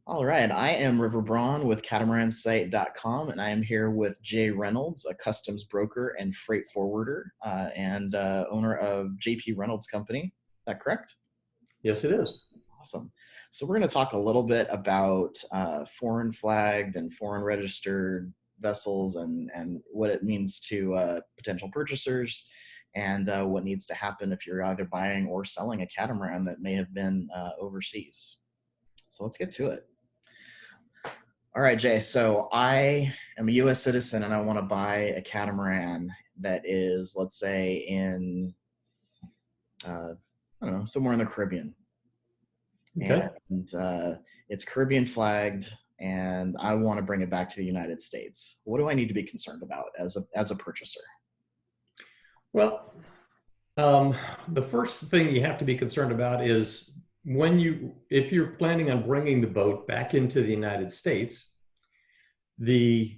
All right, I am River Braun with CatamaranSite.com, and I am here with Jay Reynolds, a customs broker and freight forwarder, and owner of JP Reynolds Company. Is that correct? Yes, it is. Awesome. So we're going to talk a little bit about foreign flagged and foreign registered vessels and what it means to potential purchasers and what needs to happen if you're either buying or selling a catamaran that may have been overseas. So let's get to it. All right, Jay. So I am a U.S. citizen and I want to buy a catamaran that is, let's say, in, I don't know, somewhere in the Caribbean. Okay. And it's Caribbean flagged, and I want to bring it back to the United States. What do I need to be concerned about as a purchaser? Well, the first thing you have to be concerned about is if you're planning on bringing the boat back into the United States, the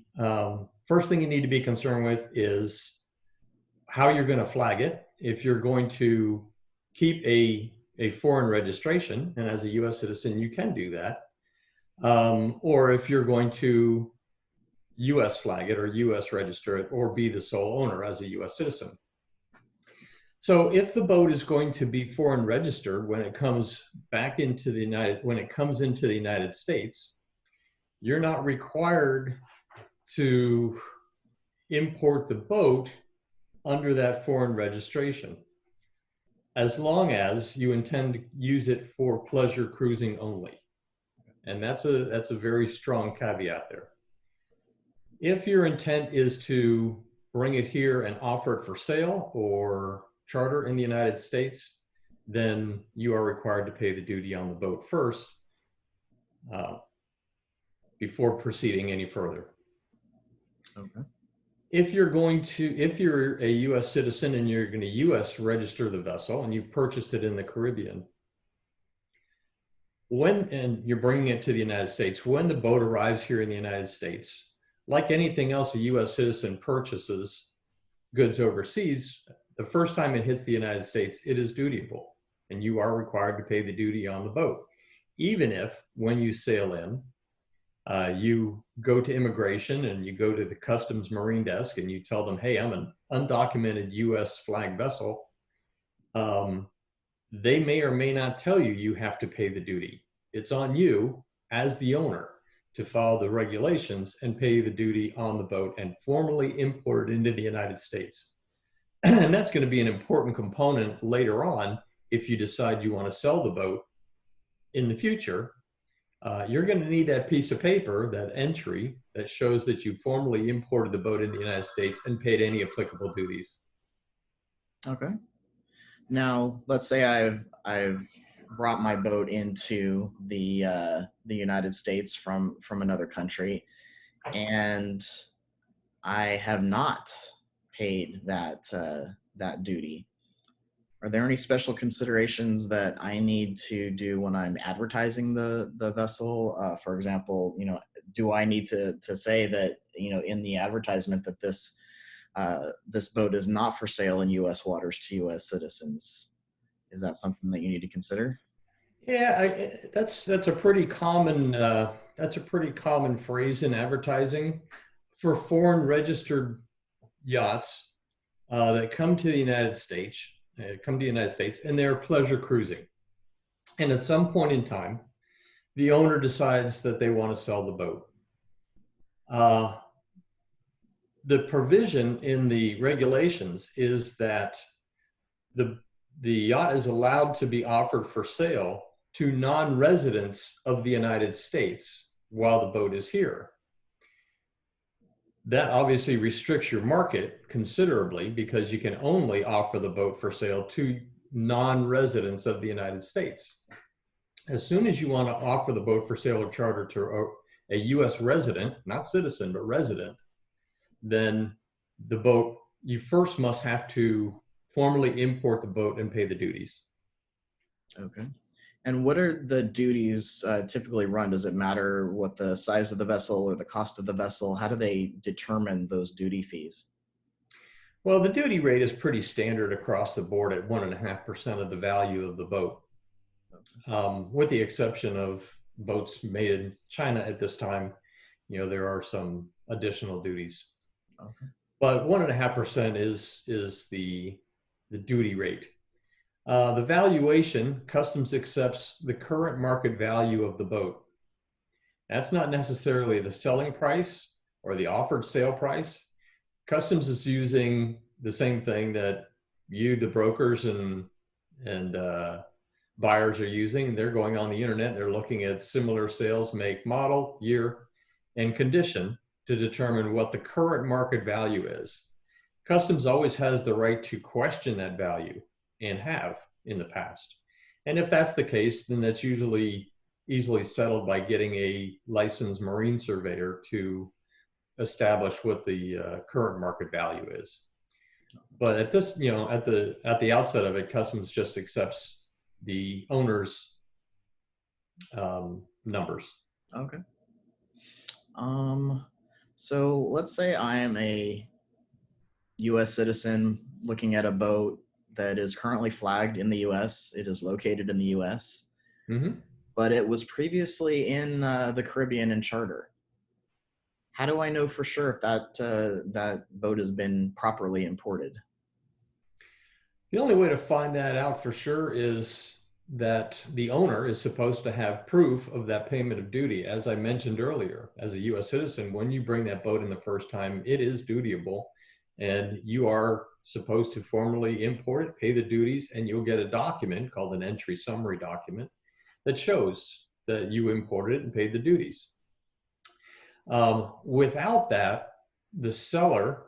first thing you need to be concerned with is how you're going to flag it. If you're going to keep a foreign registration, and as a U.S. citizen, you can do that, or if you're going to U.S. flag it or U.S. register it or be the sole owner as a U.S. citizen. So if the boat is going to be foreign registered when it comes into the United States, you're not required to import the boat under that foreign registration, as long as you intend to use it for pleasure cruising only. And that's a very strong caveat there. If your intent is to bring it here and offer it for sale or charter in the United States, then you are required to pay the duty on the boat first before proceeding any further. Okay. If you're a U.S. citizen and you're going to U.S. register the vessel and you've purchased it in the Caribbean, and you're bringing it to the United States, when the boat arrives here in the United States, like anything else a U.S. citizen purchases goods overseas, the first time it hits the United States, it is dutiable, and you are required to pay the duty on the boat. Even if, when you sail in, you go to immigration and you go to the customs marine desk and you tell them, hey, I'm an undocumented U.S. flag vessel, they may or may not tell you have to pay the duty. It's on you as the owner to follow the regulations and pay the duty on the boat and formally import it into the United States. And that's going to be an important component later on if you decide you want to sell the boat in the future. You're going to need that piece of paper, that entry that shows that you formally imported the boat in the United States and paid any applicable duties. Okay. Now, let's say I've brought my boat into the United States from another country, and I have not paid that duty. Are there any special considerations that I need to do when I'm advertising the vessel? For example, do I need to say that, in the advertisement that this boat is not for sale in U.S. waters to U.S. citizens? Is that something that you need to consider? Yeah, that's a pretty common phrase in advertising for foreign registered yachts that come to the United States. And they're pleasure cruising. And at some point in time, the owner decides that they want to sell the boat. The provision in the regulations is that the yacht is allowed to be offered for sale to non-residents of the United States while the boat is here. That obviously restricts your market considerably because you can only offer the boat for sale to non-residents of the United States. As soon as you want to offer the boat for sale or charter to a U.S. resident, not citizen, but resident, then you first must have to formally import the boat and pay the duties. Okay. And what are the duties typically run? Does it matter what the size of the vessel or the cost of the vessel? How do they determine those duty fees? Well, the duty rate is pretty standard across the board at 1.5% of the value of the boat, with the exception of boats made in China at this time, there are some additional duties. Okay. But 1.5% is the duty rate. The valuation, customs accepts the current market value of the boat. That's not necessarily the selling price or the offered sale price. Customs is using the same thing that you, the brokers and buyers are using. They're going on the internet. They're looking at similar sales, make, model, year, and condition to determine what the current market value is. Customs always has the right to question that value and have in the past. And if that's the case, then that's usually easily settled by getting a licensed marine surveyor to establish what the current market value is. But at this, at the outset of it, Customs just accepts the owner's numbers. Okay. So let's say I am a U.S. citizen looking at a boat that is currently flagged in the U.S. It is located in the U.S., Mm-hmm. but it was previously in the Caribbean in charter. How do I know for sure if that boat has been properly imported? The only way to find that out for sure is that the owner is supposed to have proof of that payment of duty. As I mentioned earlier, as a U.S. citizen, when you bring that boat in the first time, it is dutiable, and you are supposed to formally import it, pay the duties, and you'll get a document called an entry summary document that shows that you imported it and paid the duties. Without that, the seller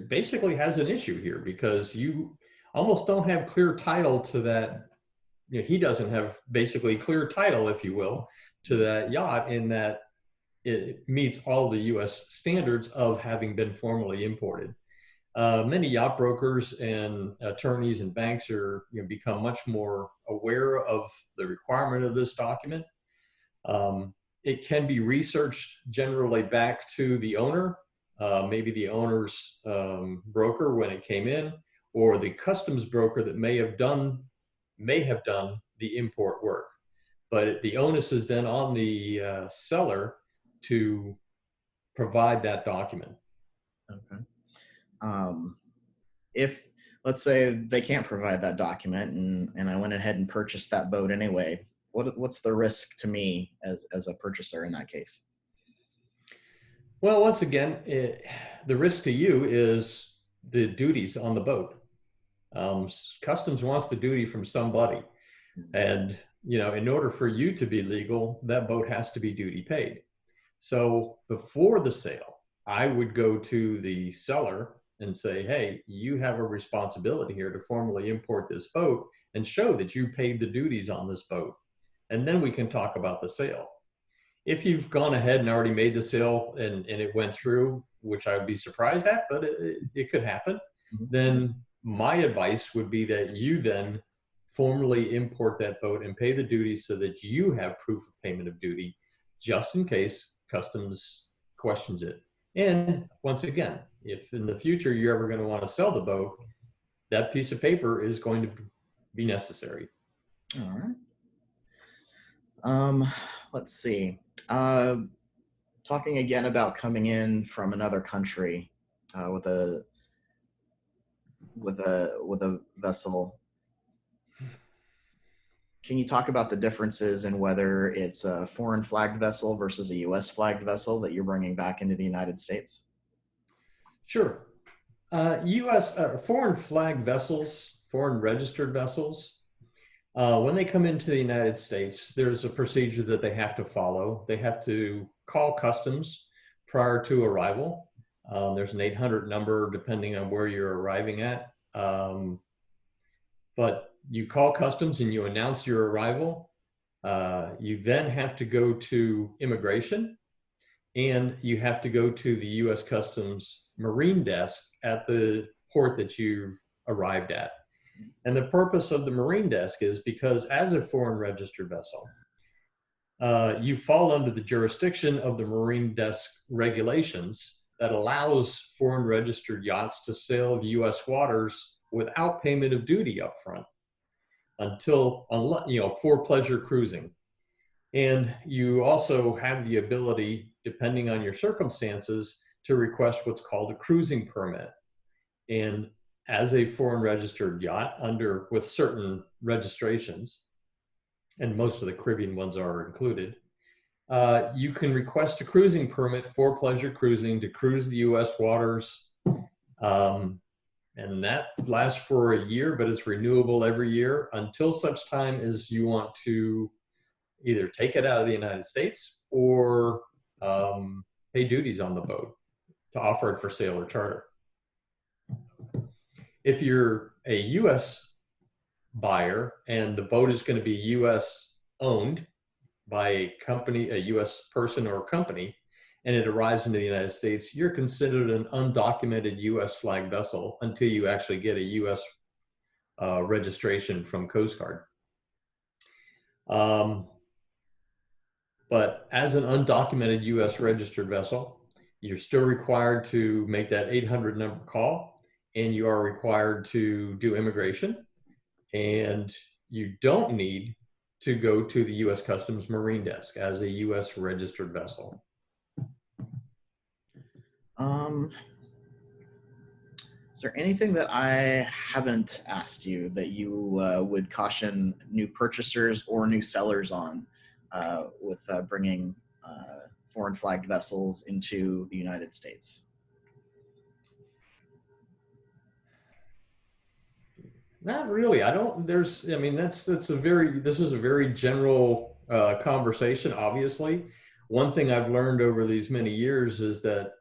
basically has an issue here because you almost don't have clear title to that. He doesn't have basically clear title, if you will, to that yacht in that it meets all the U.S. standards of having been formally imported. Many yacht brokers and attorneys and banks are become much more aware of the requirement of this document. It can be researched generally back to the owner, maybe the owner's broker when it came in, or the customs broker that may have done the import work. But the onus is then on the seller to provide that document. Okay. If let's say they can't provide that document and I went ahead and purchased that boat anyway, what's the risk to me as a purchaser in that case? Well, once again, the risk to you is the duties on the boat. Customs wants the duty from somebody. And, in order for you to be legal, that boat has to be duty paid. So before the sale, I would go to the seller and say, hey, you have a responsibility here to formally import this boat and show that you paid the duties on this boat. And then we can talk about the sale. If you've gone ahead and already made the sale and it went through, which I would be surprised at, but it could happen, then my advice would be that you then formally import that boat and pay the duties so that you have proof of payment of duty, just in case customs questions it. And once again, if in the future you're ever going to want to sell the boat, that piece of paper is going to be necessary. All right. Let's see. Talking again about coming in from another country with a vessel. Can you talk about the differences in whether it's a foreign flagged vessel versus a U.S. flagged vessel that you're bringing back into the United States? Sure. U.S. Foreign flagged vessels, foreign registered vessels, when they come into the United States, there's a procedure that they have to follow. They have to call customs prior to arrival. There's an 800 number depending on where you're arriving at. But you call customs and you announce your arrival. You then have to go to immigration, and you have to go to the U.S. Customs Marine desk at the port that you've arrived at. And the purpose of the Marine desk is because as a foreign registered vessel, you fall under the jurisdiction of the Marine desk regulations that allows foreign registered yachts to sail the U.S. waters without payment of duty up front until, for pleasure cruising. And you also have the ability, depending on your circumstances, to request what's called a cruising permit. And as a foreign registered yacht under with certain registrations, and most of the Caribbean ones are included, you can request a cruising permit for pleasure cruising to cruise the U.S. waters. And that lasts for a year, but it's renewable every year until such time as you want to either take it out of the United States or pay duties on the boat to offer it for sale or charter. If you're a U.S. buyer and the boat is going to be U.S. owned by a company, a U.S. person or company, and it arrives into the United States, you're considered an undocumented U.S. flag vessel until you actually get a U.S. Registration from Coast Guard. But as an undocumented U.S. registered vessel, you're still required to make that 800 number call, and you are required to do immigration, and you don't need to go to the U.S. Customs Marine Desk as a U.S. registered vessel. Is there anything that I haven't asked you that you would caution new purchasers or new sellers on with bringing foreign flagged vessels into the United States? Not really. I don't. There's. I mean, that's a very. This is a very general conversation. Obviously, one thing I've learned over these many years is that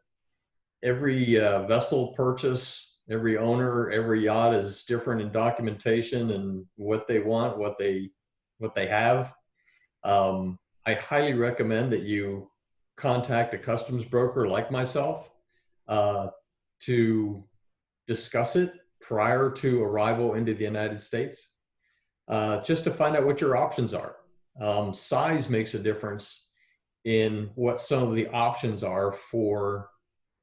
every vessel purchase, every owner, every yacht is different in documentation and what they want, what they have. I highly recommend that you contact a customs broker like myself to discuss it prior to arrival into the United States, just to find out what your options are. Size makes a difference in what some of the options are for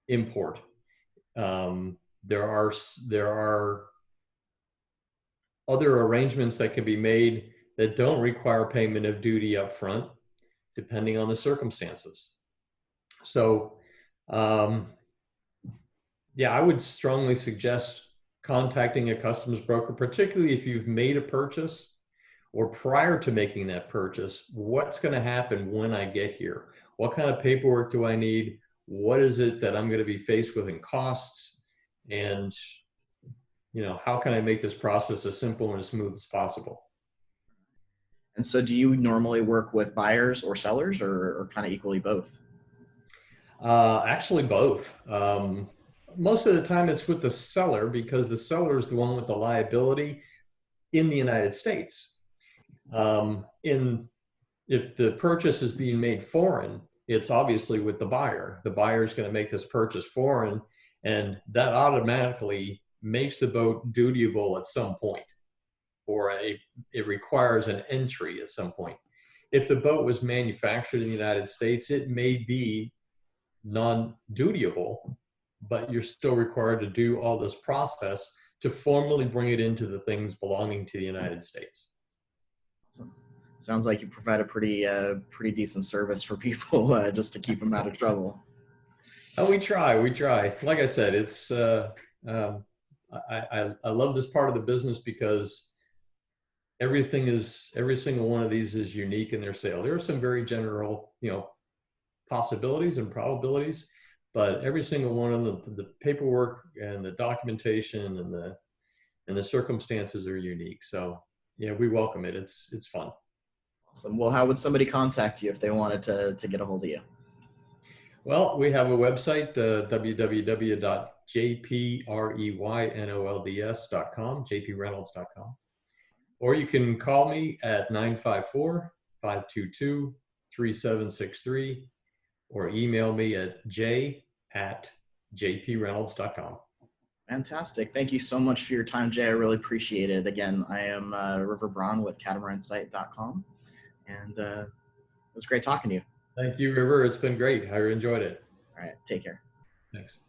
import. There are other arrangements that can be made that don't require payment of duty up front, depending on the circumstances. So, yeah, I would strongly suggest contacting a customs broker, particularly if you've made a purchase or prior to making that purchase. What's going to happen when I get here? What kind of paperwork do I need? What is it that I'm going to be faced with in costs? And, how can I make this process as simple and as smooth as possible? And so, do you normally work with buyers or sellers, or kind of equally both? Actually, both. Most of the time, it's with the seller because the seller is the one with the liability in the United States. If the purchase is being made foreign, it's obviously with the buyer. The buyer is going to make this purchase foreign, and that automatically makes the boat dutiable at some point, or it requires an entry at some point. If the boat was manufactured in the United States, it may be non-dutiable, but you're still required to do all this process to formally bring it into the things belonging to the United States. Awesome. Sounds like you provide a pretty decent service for people just to keep them out of trouble. Oh, we try. Like I said, it's I love this part of the business because every single one of these is unique in their sale. There are some very general, possibilities and probabilities, but every single one of the paperwork and the documentation and the circumstances are unique. So yeah, we welcome it. It's fun. Awesome. Well, how would somebody contact you if they wanted to get a hold of you? Well, we have a website, www.jpreynolds.com, jpreynolds.com. Or you can call me at 954-522-3763, or email me at j@jpreynolds.com. Fantastic. Thank you so much for your time, Jay. I really appreciate it. Again, I am River Braun with catamaransight.com, and it was great talking to you. Thank you, River. It's been great. I enjoyed it. All right. Take care. Thanks.